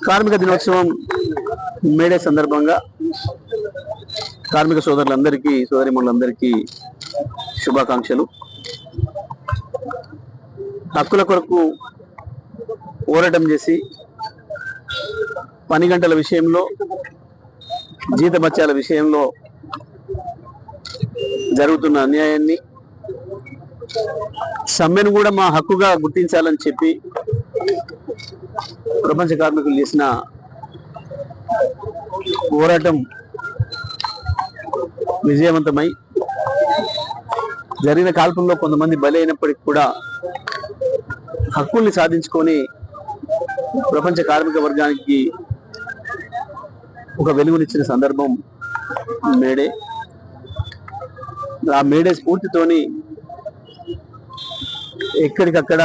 కార్మిక దినోత్సవం మేడే సందర్భంగా కార్మిక సోదరులందరికీ సోదరిమణులందరికీ శుభాకాంక్షలు. హక్కుల కొరకు పోరాటం చేసి పని గంటల విషయంలో జీతభత్యాల విషయంలో జరుగుతున్న అన్యాయాన్ని సమ్మెను కూడా మా హక్కుగా గుర్తించాలని చెప్పి ప్రపంచ కార్మికులు చేసిన పోరాటం విజయవంతమై జరిగిన కాల్పుల్లో కొంతమంది బలి అయినప్పటికీ కూడా హక్కుల్ని సాధించుకొని ప్రపంచ కార్మిక వర్గానికి ఒక వెలుగునిచ్చిన సందర్భం మేడే. ఆ మేడే స్ఫూర్తితోని ఎక్కడికక్కడ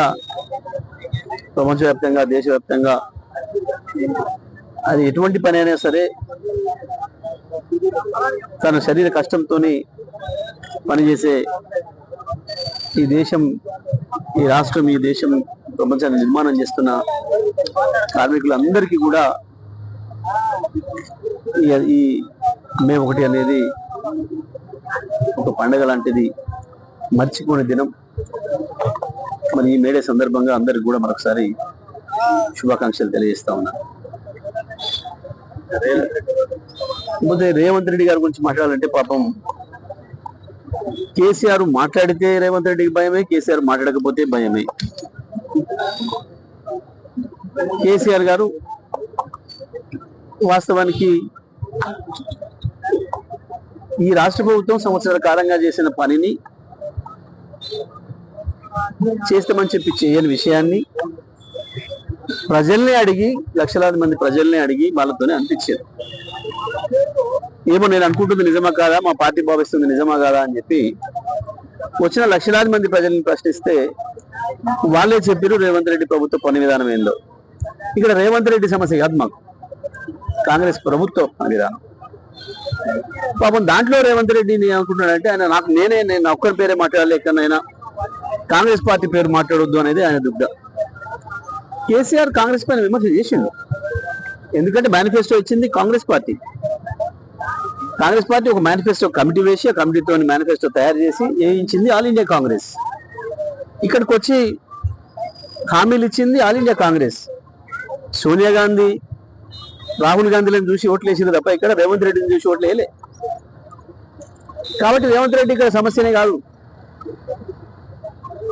ప్రపంచవ్యాప్తంగా దేశవ్యాప్తంగా అది ఎటువంటి పని అయినా సరే తన శరీర కష్టంతో పనిచేసే ఈ దేశం, ఈ రాష్ట్రం, ఈ దేశం ప్రపంచాన్ని నిర్మాణం చేస్తున్న కార్మికులందరికీ కూడా ఈ మే 1 అనేది ఒక పండగ లాంటిది, మర్చిపోని దినం. మరి ఈ మేడే సందర్భంగా అందరికి కూడా మరొకసారి శుభాకాంక్షలు తెలియజేస్తా ఉన్నాను. రేవంత్ రెడ్డి గారి గురించి మాట్లాడాలంటే పాపం కేసీఆర్ మాట్లాడితే రేవంత్ రెడ్డికి భయమే, కేసీఆర్ మాట్లాడకపోతే భయమే. కేసీఆర్ గారు వాస్తవానికి ఈ రాష్ట్ర ప్రభుత్వం సంవత్సరాల కాలంగా చేసిన పనిని చేస్తామని చెప్పి చేయని విషయాన్ని ప్రజల్ని అడిగి, లక్షలాది మంది ప్రజల్ని అడిగి వాళ్ళతోనే అనిపించారు. ఏమో నేను అనుకుంటుంది నిజమా కాదా, మా పార్టీ భావిస్తుంది నిజమా కాదా అని చెప్పి వచ్చిన లక్షలాది మంది ప్రజల్ని ప్రశ్నిస్తే వాళ్ళే చెప్పారు రేవంత్ రెడ్డి ప్రభుత్వ పని విధానం ఏందో. ఇక్కడ రేవంత్ రెడ్డి సమస్య కాదు, మాకు కాంగ్రెస్ ప్రభుత్వ పని విధానం. పాపం దాంట్లో రేవంత్ రెడ్డి అనుకుంటున్నాడంటే ఆయన నేను ఒక్కరి పేరే మాట్లాడాలి, ఎక్కడైనా కాంగ్రెస్ పార్టీ పేరు మాట్లాడొద్దు అనేది ఆయన దుగ్ధ. కేసీఆర్ కాంగ్రెస్ పైన విమర్శ చేసిండు, ఎందుకంటే మేనిఫెస్టో ఇచ్చింది కాంగ్రెస్ పార్టీ. కాంగ్రెస్ పార్టీ ఒక మేనిఫెస్టో కమిటీ వేసి ఆ కమిటీతో మేనిఫెస్టో తయారు చేసి వేయించింది ఆల్ ఇండియా కాంగ్రెస్. ఇక్కడికి వచ్చి హామీలు ఇచ్చింది ఆల్ ఇండియా కాంగ్రెస్. సోనియా గాంధీ, రాహుల్ గాంధీలను చూసి ఓట్లు వేసింది తప్ప ఇక్కడ రేవంత్ రెడ్డిని చూసి ఓట్లు వేయలే. కాబట్టి రేవంత్ రెడ్డి ఇక్కడ సమస్యనే కాదు.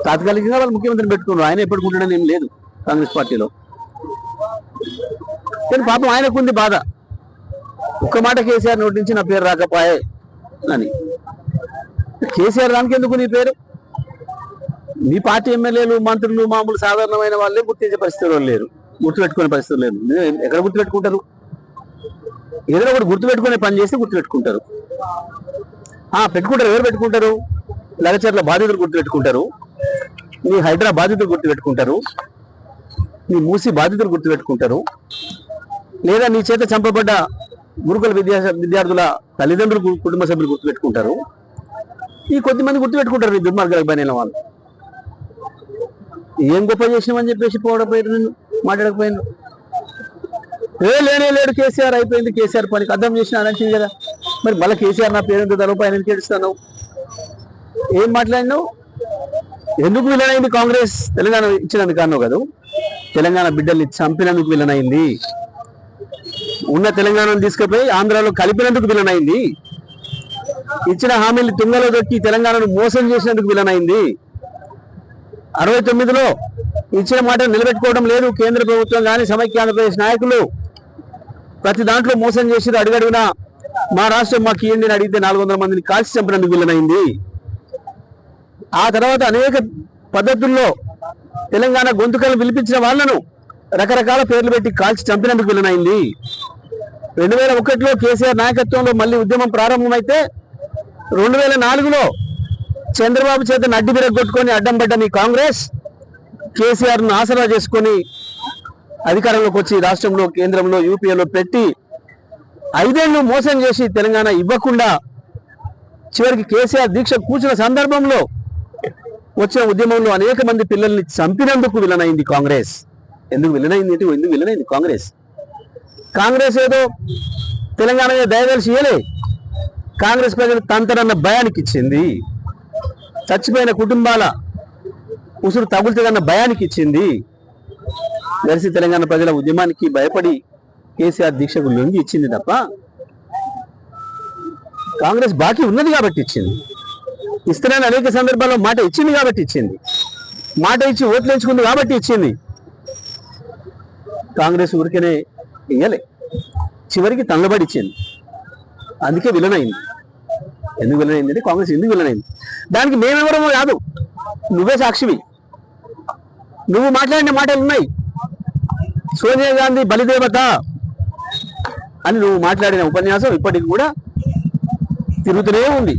తాత్కాలికంగా వాళ్ళు ముఖ్యమంత్రిని పెట్టుకున్నారు, ఆయన ఎప్పటికుంటాడని ఏం లేదు కాంగ్రెస్ పార్టీలో. కానీ పాపం ఆయనకుంది బాధ, ఒక్క మాట కేసీఆర్ నోటి నుంచి నా పేరు రాకపోయే అని. కేసీఆర్ దానికి ఎందుకు నీ పేరు? మీ పార్టీ ఎమ్మెల్యేలు, మంత్రులు, మామూలు సాధారణమైన వాళ్ళే గుర్తించే పరిస్థితుల్లో లేరు, గుర్తుపెట్టుకునే పరిస్థితులు లేదు. ఎక్కడ గుర్తుపెట్టుకుంటారు? ఏదైనా ఒకటి గుర్తుపెట్టుకునే పని చేస్తే గుర్తుపెట్టుకుంటారు. పెట్టుకుంటారు. ఎవరు పెట్టుకుంటారు? లగచర్ల బాధితులు గుర్తుపెట్టుకుంటారు, నీ హైదరాబాద్ బాధితులు గుర్తుపెట్టుకుంటారు, నీ మూసి బాధితులు గుర్తుపెట్టుకుంటారు, లేదా నీ చేత చంపబడ్డ గురుకుల విద్యార్థుల తల్లిదండ్రులు, కుటుంబ సభ్యులు గుర్తుపెట్టుకుంటారు. ఈ కొద్దిమంది గుర్తుపెట్టుకుంటారు నీ దుర్మార్గాలకు బయన వాళ్ళు. ఏం గొప్ప చేసినామని చెప్పేసి పోవడపోయారు, నిన్ను మాట్లాడకపోయాను. లేడు కేసీఆర్ అయిపోయింది, కేసీఆర్ పనికి అర్థం చేసిన అనిపించింది కదా. మరి మళ్ళీ కేసీఆర్ నా పేరు తలపై ఆయన కేడుస్తాను. ఏం మాట్లాడినావు? ఎందుకు విలనైంది కాంగ్రెస్? తెలంగాణ ఇచ్చినందుకు అన్నావు కదా. తెలంగాణ బిడ్డల్ని చంపినందుకు విలనైంది. ఉన్న తెలంగాణను తీసుకుపోయి ఆంధ్రాలో కలిపినందుకు విలనైంది. ఇచ్చిన హామీలు తుంగలో దొక్కి తెలంగాణను మోసం చేసినందుకు విలనైంది. 69లో ఇచ్చిన మాట నిలబెట్టుకోవడం లేదు కేంద్ర ప్రభుత్వం కానీ సమైక్య ఆంధ్రప్రదేశ్ నాయకులు. ప్రతి దాంట్లో మోసం చేసి అడుగడుగునా మా రాష్ట్రం మాకు ఇవ్వండి అని అడిగితే 400 మందిని కాల్చి చంపినందుకు విలనైంది. ఆ తర్వాత అనేక పద్ధతుల్లో తెలంగాణ గొంతుకలు విలిపించిన వాళ్లను రకరకాల పేర్లు పెట్టి కాల్చి చంపినందుకు విలనైంది. 2001లో కేసీఆర్ నాయకత్వంలో మళ్ళీ ఉద్యమం ప్రారంభమైతే 2004లో చంద్రబాబు చేత నడ్డి విరగొట్టుకొని అడ్డం పడ్డ మీ కాంగ్రెస్ కేసీఆర్ను ఆసరా చేసుకొని అధికారంలోకి వచ్చి రాష్ట్రంలో, కేంద్రంలో, యూపీఏలో పెట్టి 5 ఏళ్లు మోసం చేసి తెలంగాణ ఇవ్వకుండా చివరికి కేసీఆర్ దీక్ష కూర్చున్న సందర్భంలో వచ్చిన ఉద్యమంలో అనేక మంది పిల్లల్ని చంపినందుకు విలనైంది కాంగ్రెస్. ఎందుకు విలనైంది కాంగ్రెస్? కాంగ్రెస్ ఏదో తెలంగాణ మీద దయదలిసి ఇయ్యలే. కాంగ్రెస్ ప్రజలు తంతరన్న భయానికి ఇచ్చింది. చచ్చిపోయిన కుటుంబాల ఉసురు తగులుతుందన్న భయానికి ఇచ్చింది. దర్శి తెలంగాణ ప్రజల ఉద్యమానికి భయపడి కేసీఆర్ దీక్షకు లొంగి ఇచ్చింది తప్ప కాంగ్రెస్ బాకీ ఉన్నది కాబట్టి ఇచ్చింది. ఇస్తున్నాను అనేక సందర్భాల్లో మాట ఇచ్చింది కాబట్టి ఇచ్చింది. మాట ఇచ్చి ఓట్లు ఎంచుకుంది కాబట్టి ఇచ్చింది. కాంగ్రెస్ ఊరికనే ఇయ్యలే, చివరికి తనబడి ఇచ్చింది. అందుకే విలనైంది. ఎందుకు విలనైంది అంటే కాంగ్రెస్ ఎందుకు విలనైంది దానికి మేమెవరమో కాదు, నువ్వే సాక్షివి. నువ్వు మాట్లాడిన మాటలు ఉన్నాయి. సోనియా గాంధీ బలిదేవత అని నువ్వు మాట్లాడిన ఉపన్యాసం ఇప్పటికి కూడా తిరుగుతూనే ఉంది,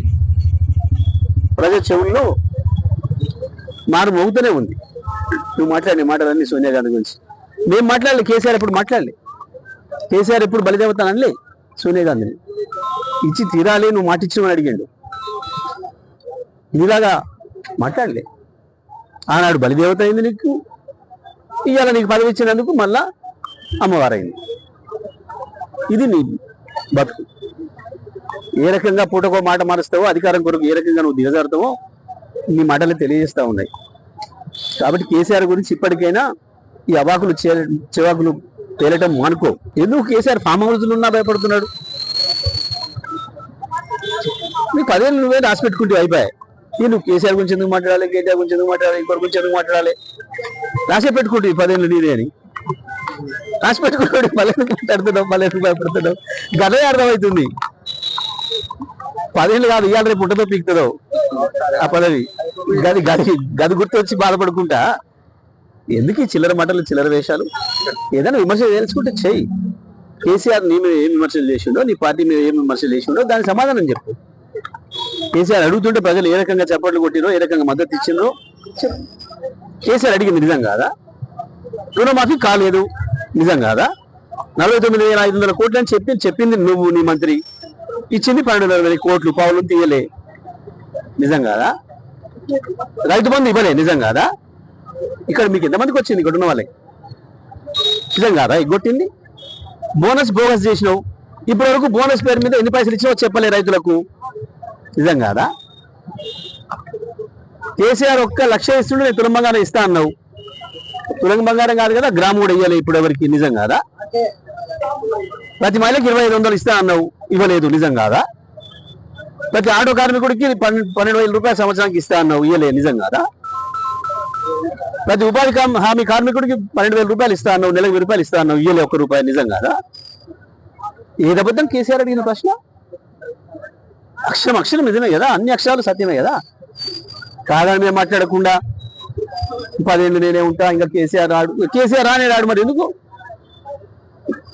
ప్రజల చెవుల్లో మారు మోగుతూనే ఉంది. నువ్వు మాట్లాడిన మాటలన్నీ సోనియా గాంధీ గురించి. మేము మాట్లాడలే, కేసీఆర్ ఎప్పుడు మాట్లాడలే. కేసీఆర్ ఎప్పుడు బలిదేవత అనలే సోనియా గాంధీని. ఇచ్చి తీరాలి, నువ్వు మాట ఇచ్చినవని అడిగాడు. నీలాగా మాట్లాడలే. ఆనాడు బలిదేవత అయింది నీకు, ఇవాళ నీకు పదవి ఇచ్చినందుకు మళ్ళా అమ్మవారైంది. ఇది నీ బతుకు. ఏ రకంగా పూటకో మాట మారుస్తావో, అధికారం కొరకు ఏ రకంగా నువ్వు దిగజారుతావో నీ మాటలు తెలియజేస్తా ఉన్నాయి. కాబట్టి కేసీఆర్ గురించి ఇప్పటికైనా ఈ అవాకులు చెవాకులు తేలటం మానుకో. ఎందుకు కేసీఆర్ ఫామ్ హౌస్లు ఉన్నా భయపడుతున్నాడు? నీ 10 ఏళ్ళు నువ్వే రాసి పెట్టుకుంటే అయిపోయాయి. నువ్వు కేసీఆర్ గురించి ఎందుకు మాట్లాడాలి, కేటీఆర్ గురించి ఎందుకు మాట్లాడాలి, ఇంకొకరి గురించి ఎందుకు మాట్లాడాలి? రాసే పెట్టుకుంటే 10 ఏళ్ళు నీదే అని రాసి పెట్టుకుంటాడు. మళ్ళీ మాట్లాడుతున్నావు, మళ్ళీ భయపడుతున్నావు. గదే అర్థమవుతుంది. 10 ఏళ్ళు కాదు, ఇవాళ రేపు పుట్టదో పీకుతుందో ఆ పదవి. గది గుర్తొచ్చి బాధపడుకుంటా ఎందుకు ఈ చిల్లర మాటలు, చిల్లర వేషాలు? ఏదైనా విమర్శలు తెలుసుకుంటే చెయ్యి. కేసీఆర్ నీ మీద ఏం విమర్శలు చేసిండో, నీ పార్టీ మీద ఏం విమర్శలు చేసిండో దానికి సమాధానం చెప్పు. కేసీఆర్ అడుగుతుంటే ప్రజలు ఏ రకంగా చప్పట్లు కొట్టినో, ఏ రకంగా మద్దతు ఇచ్చిందో చెప్పు. కేసీఆర్ అడిగింది నిజం కాదా? రుణమాఫీ కాలేదు నిజం కాదా? 49,500 కోట్లు అని చెప్పింది నువ్వు, నీ మంత్రి. ఇచ్చింది 12,000 కోట్లు, పావులు తీయలే నిజం కాదా? రైతు బంధు ఇవ్వలే నిజం కాదా? ఇక్కడ మీకు ఎంతమందికి వచ్చింది? ఇక్కడ ఉన్న వాళ్ళకి నిజం కాదా ఎగ్గొట్టింది? బోనస్ బోగస్ చేసినావు. ఇప్పటి వరకు బోనస్ పేరు మీద ఎన్ని పైసలు ఇచ్చినావో చెప్పలే రైతులకు నిజం కాదా? కేసీఆర్ 1 లక్ష ఇస్తుండే నేను తులం బంగారం ఇస్తా అన్నావు. తులం బంగారం కాదు కదా, గ్రాము కూడా ఇవ్వలే ఇప్పుడు ఎవరికి నిజం కాదా? ప్రతి మహిళకి 2,500 ఇస్తా అన్నావు, ఇవ్వలేదు నిజం కాదా? ప్రతి ఆటో కార్మికుడికి 12,000 రూపాయల సంవత్సరానికి ఇస్తా అన్నావు, ఇవ్వలే నిజం కాదా? ప్రతి ఉపాధి హామీ కార్మికుడికి 12,000 రూపాయలు ఇస్తా అన్నావు, నెలకు 1,000 రూపాయలు ఇస్తా అన్నావు, ఇవ్వలే 1 రూపాయి నిజం కాదా? ఏదబద్ధం కేసీఆర్ అడిగిన ప్రశ్న? అక్షరం నిజమే కదా, అన్ని అక్షరాలు సత్యమే కదా. కాదని మేము మాట్లాడకుండా 10 ఏళ్ళు నేనే ఉంటా, ఇంకా కేసీఆర్ రానే రాడు. మరి ఎందుకు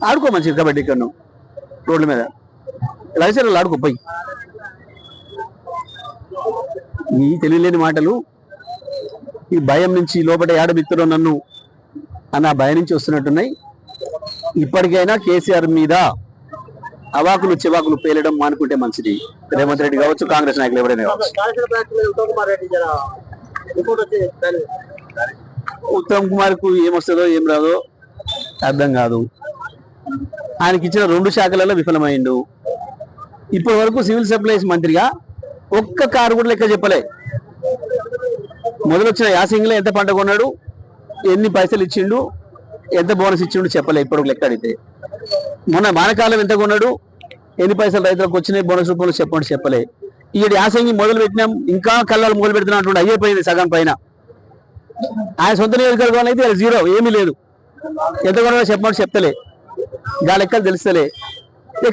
ఆడుకో మంచిది కాబట్టి ఇక్కడ నువ్వు రోడ్ల మీద లైసెన్లు ఆడుకోపోయి. ఈ తెలియలేని మాటలు, ఈ భయం నుంచి లోపల ఏడబిత్తులో నన్ను అన్న భయం నుంచి వస్తున్నట్టున్నాయి. ఇప్పటికైనా కేసీఆర్ మీద అవాకులు చివాకులు పేలడం మానుకుంటే మంచిది. రేవంత్ రెడ్డి కావచ్చు, కాంగ్రెస్ నాయకులు ఎవరైనా కావచ్చు. ఉత్తమ్ కుమార్ కు ఏమొస్తుందో ఏం రాదో అర్థం కాదు. ఆయనకి ఇచ్చిన 2 శాఖలలో విఫలమైండు. ఇప్పటి వరకు సివిల్ సప్లైస్ మంత్రిగా ఒక్క కారు కూడా లెక్క చెప్పలే. మొదలొచ్చిన యాసింగ్లో ఎంత పంట కొన్నాడు, ఎన్ని పైసలు ఇచ్చిండు, ఎంత బోనస్ ఇచ్చిండు చెప్పలే ఇప్పుడు లెక్క అడిగితే. మొన్న మానకాలం ఎంత కొన్నాడు, ఎన్ని పైసలు రైతులకు వచ్చినాయి బోనస్ రూపంలో చెప్పలే. ఈ యాసంగి మొదలు పెట్టినాం, ఇంకా కళ్ళాలు మొదలు పెడుతున్నా అంటుండే, అయిపోయింది సగం పైన. ఆయన సొంత నియోజకవర్గంలో అయితే 0, ఏమీ లేదు. ఎంత కొన్నాడో చెప్తలే, గా లెక్కలు తెలుస్తలే.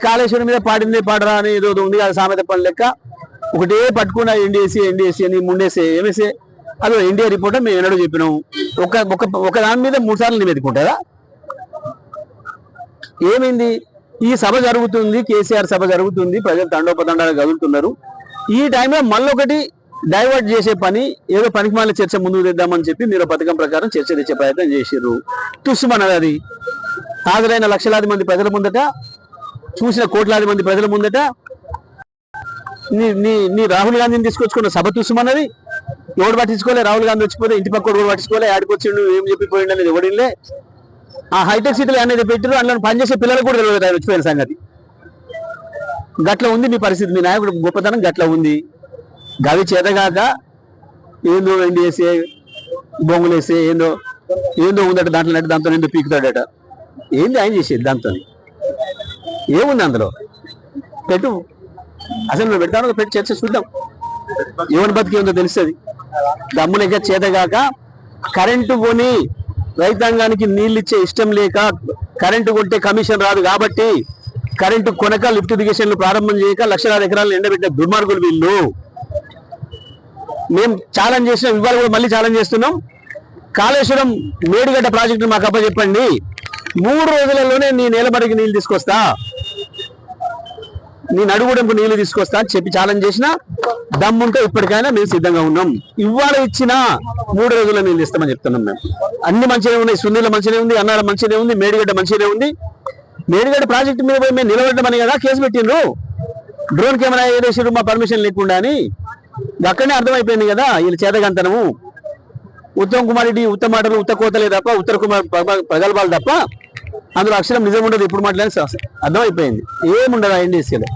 కాళేశ్వరం మీద పాడింది పాడరా అని ఏదో ఉంది, అది సామెత పని లెక్క. ఒకటే పట్టుకున్న ఎన్డీఎస్సీ అని ముండేసే ఏమేసే అదో ఎన్డీఏ రిపోర్ట్ మేము ఎన్నడూ చెప్పినాం. ఒక దాని మీద 3 సార్లు నివేదికుంటారా? ఏమైంది? ఈ సభ జరుగుతుంది, కేసీఆర్ సభ జరుగుతుంది, ప్రజలు తండోపతండాలు కదులుతున్నారు. ఈ టైంలో మళ్ళొకటి డైవర్ట్ చేసే పని, ఏదో పనికిమాలిన చర్చ ముందుకు తెద్దామని చెప్పి మీరు పథకం ప్రకారం చర్చ తెచ్చే ప్రయత్నం చేసిర్రు. తుస్సుమన్నది అది. హాజరైన లక్షలాది మంది ప్రజల ముందట, చూసిన కోట్లాది మంది ప్రజల ముందట నీ రాహుల్ గాంధీని తీసుకొచ్చుకున్న సభ తుస్సుమన్నది. ఎవడు పట్టించుకోలే, రాహుల్ గాంధీ వచ్చిపోతే ఇంటి పక్క కూడా పట్టించుకోలే, ఆడికొచ్చిండు ఏం చెప్పిపోయిండు అనేది ఎవడిలే. ఆ హైటెక్ సిటీలు అనేది పెట్టారు, అందులో పనిచేసే పిల్లలకు కూడా తెలియదు ఆయన వచ్చిపోయిన సంగతి. గట్ల ఉంది మీ పరిస్థితి, మీ నాయకుడు గొప్పతనం గట్ల ఉంది. గవి చేతగాక ఏందో ఎండిఏసే బొంగులేసే ఏందో ఏందో ఉందట దాంట్లో, దాంతో ఏందో పీకుతాడట. ఏంది ఆయన చేసేది దాంతో? ఏముంది అందులో? పెట్టు, అసలు నువ్వు పెడతాను పెట్టి చర్చ చూద్దాం, ఎవరి బతికి ఉందో తెలుస్తుంది. దమ్ములేక చేతగాక కరెంటు కొని రైతాంగానికి నీళ్ళు ఇచ్చే ఇష్టం లేక, కరెంటు కొంటే కమిషన్ రాదు కాబట్టి కరెంటు కొనక లిఫ్ట్ ఇరిగేషన్లు ప్రారంభం చేయక లక్షలాది ఎకరాలను ఎండబెట్టిన దుర్మార్గులు వీళ్ళు. మేము ఛాలెంజ్ చేసినాం, ఇవాళ కూడా మళ్ళీ ఛాలెంజ్ చేస్తున్నాం. కాళేశ్వరం మేడిగడ్డ ప్రాజెక్టు మాకు అప్పచెప్పండి, 3 రోజులలోనే నీ నేలమరికి నీళ్ళు తీసుకొస్తా, నీ నడుగుడంపు నీళ్లు తీసుకొస్తా అని చెప్పి ఛాలెంజ్ చేసిన దమ్ముంటే ఇప్పటికైనా మేము సిద్ధంగా ఉన్నాం. ఇవాళ ఇచ్చిన 3 రోజుల్లో నీళ్ళు ఇస్తామని చెప్తున్నాం. మేము అన్ని మంచిగా ఉన్నాయి, సున్నీళ్ళ మంచిగా ఉంది, అన్నాల మంచిగా ఉంది, మేడిగడ్డ మంచిగా ఉంది. మేడిగడ్డ ప్రాజెక్టు మీద పోయి మేము నిలబడ్డమని కదా కేసు పెట్టిండ్రు, డ్రోన్ కెమెరా ఏదేసారు మా పర్మిషన్ లేకుండా అని. అక్కడనే అర్థమైపోయింది కదా వీళ్ళు చేతగంతనము. ఉత్తమ్ కుమార్ రెడ్డి ఉత్త మాటలు ఉత్త కోతలే తప్ప, ఉత్తర కుమార్ ప్రగల్భాలు తప్ప అందులో అక్షరం నిజం ఉండదు. ఇప్పుడు మాట్లాడి అర్థమైపోయింది, ఏముండదు ఆ NDSCలో.